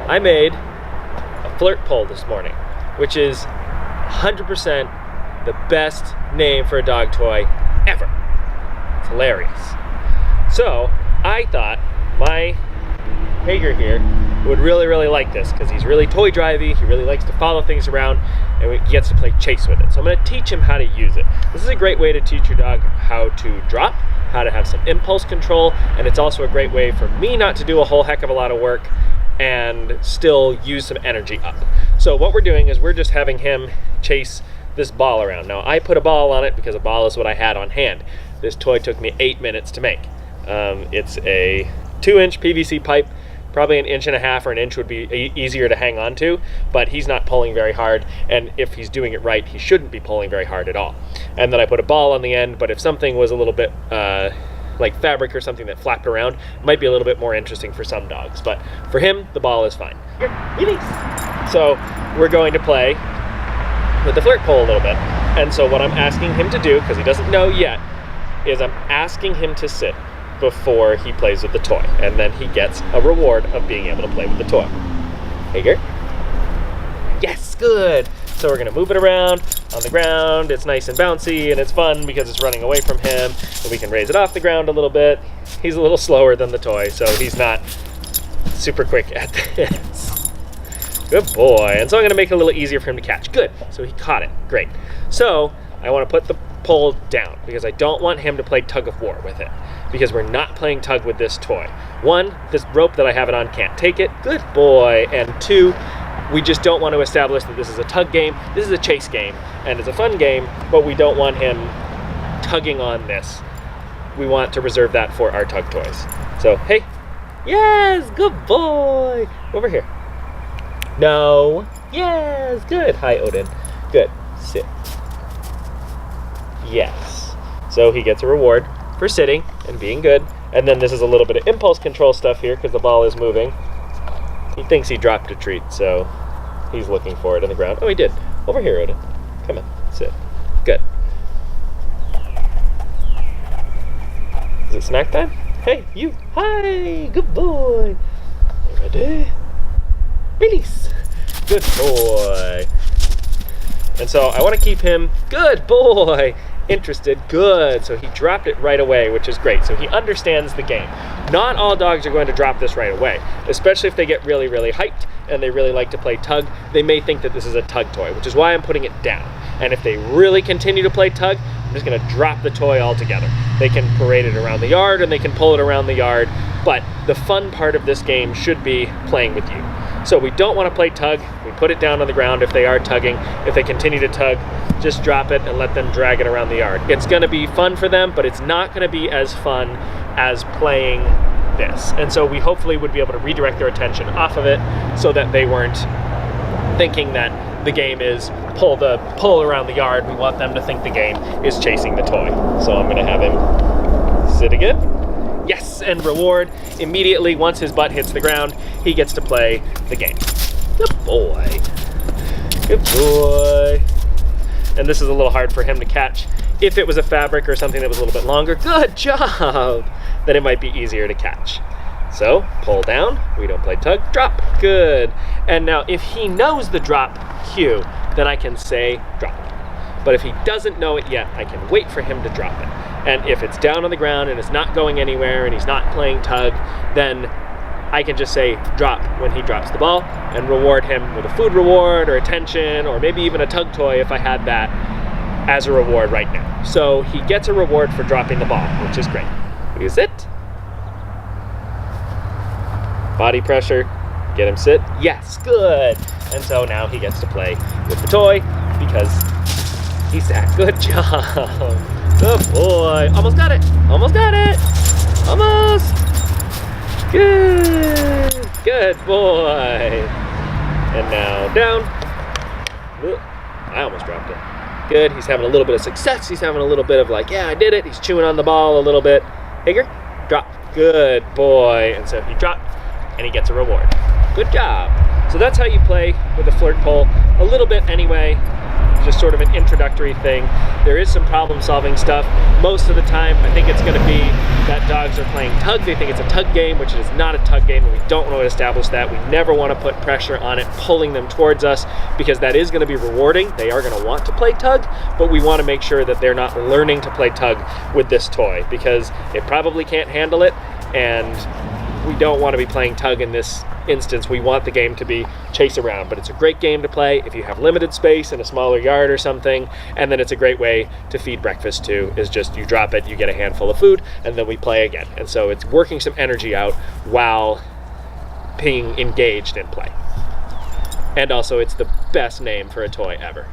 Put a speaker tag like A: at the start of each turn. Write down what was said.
A: I made a flirt pole this morning, which is 100% the best name for a dog toy ever. It's hilarious. So I thought my Hager here would really like this because he's really toy drivey. He really likes to follow things around and he gets to play chase with it. So I'm going to teach him how to use it. This is a great way to teach your dog how to drop, how to have some impulse control, and it's also a great way for me not to do a whole heck of a lot of work and still use some energy up. So what we're doing is we're just having him chase this ball around. Now I put a ball on it because a ball is what I had on hand. This toy took me 8 minutes to make. It's a 2-inch PVC pipe. Probably 1.5 inches or 1 inch would be easier to hang on to, but he's not pulling very hard, and if he's doing it right, he shouldn't be pulling very hard at all. And then I put a ball on the end, but if something was a little bit like fabric or something that flapped around, it might be a little bit more interesting for some dogs, but for him, the ball is fine. Here, release. So we're going to play with the flirt pole a little bit, and so what I'm asking him to do, because he doesn't know yet, is I'm asking him to sit before he plays with the toy, and then he gets a reward of being able to play with the toy. Hager? Yes, good. So we're gonna move it around on the ground. It's nice and bouncy and it's fun because it's running away from him, and we can raise it off the ground a little bit. He's a little slower than the toy, so he's not super quick at this. Good boy. And so I'm gonna make it a little easier for him to catch. Good, so he caught it, great. So I wanna put the pole down because I don't want him to play tug of war with it, because we're not playing tug with this toy. One, this rope that I have it on can't take it. Good boy. And two, we just don't want to establish that this is a tug game. This is a chase game, and it's a fun game, but we don't want him tugging on this. We want to reserve that for our tug toys. So, hey, yes, good boy. Over here. No, yes, good. Hi, Odin. Good, sit. Yes. So he gets a reward for sitting and being good. And then this is a little bit of impulse control stuff here because the ball is moving. He thinks he dropped a treat, so he's looking for it on the ground. Oh, he did. Over here, Odin. Come on, sit. Good. Is it snack time? Hey, you. Hi, good boy. Ready? Release. Good boy. And so I want to keep him, good boy, interested, good. So he dropped it right away, which is great. So he understands the game. Not all dogs are going to drop this right away, especially if they get really hyped and they really like to play tug. They may think that this is a tug toy, which is why I'm putting it down. And if they really continue to play tug, I'm just gonna drop the toy altogether. They can parade it around the yard and they can pull it around the yard, but the fun part of this game should be playing with you. So we don't want to play tug. We put it down on the ground if they are tugging. If they continue to tug, just drop it and let them drag it around the yard. It's going to be fun for them, but it's not going to be as fun as playing this. And so we hopefully would be able to redirect their attention off of it so that they weren't thinking that the game is pull around the yard. We want them to think the game is chasing the toy. So I'm going to have him sit again. Yes, and reward immediately once his butt hits the ground, he gets to play the game. Good boy. Good boy. And this is a little hard for him to catch. If it was a fabric or something that was a little bit longer, good job, then it might be easier to catch. So, pull down, we don't play tug, drop, good. And now if he knows the drop cue, then I can say drop. But if he doesn't know it yet, I can wait for him to drop it. And if it's down on the ground and it's not going anywhere and he's not playing tug, then I can just say drop when he drops the ball and reward him with a food reward or attention or maybe even a tug toy if I had that as a reward right now. So he gets a reward for dropping the ball, which is great. Is it? Body pressure, get him sit. Yes, good. And so now he gets to play with the toy because he sat. Good job. Good boy. Almost got it. Almost got it. Almost. Good. Good boy. And now down. I almost dropped it. Good. He's having a little bit of success. He's having a little bit of like, yeah, I did it. He's chewing on the ball a little bit. Hager, drop. Good boy. And so he dropped and he gets a reward. Good job. So that's how you play with the flirt pole. A little bit anyway. just sort of an introductory thing. There is some problem solving stuff. Most of the time, I think it's gonna be that dogs are playing tug. They think it's a tug game, which is not a tug game, and we don't want to establish that. We never want to put pressure on it, pulling them towards us, because that is gonna be rewarding. They are gonna want to play tug, but we wanna make sure that they're not learning to play tug with this toy, because it probably can't handle it, and we don't want to be playing tug in this instance. We want the game to be chase around, but it's a great game to play if you have limited space in a smaller yard or something. And then it's a great way to feed breakfast too, is just you drop it, you get a handful of food, and then we play again. And so it's working some energy out while being engaged in play. And also it's the best name for a toy ever.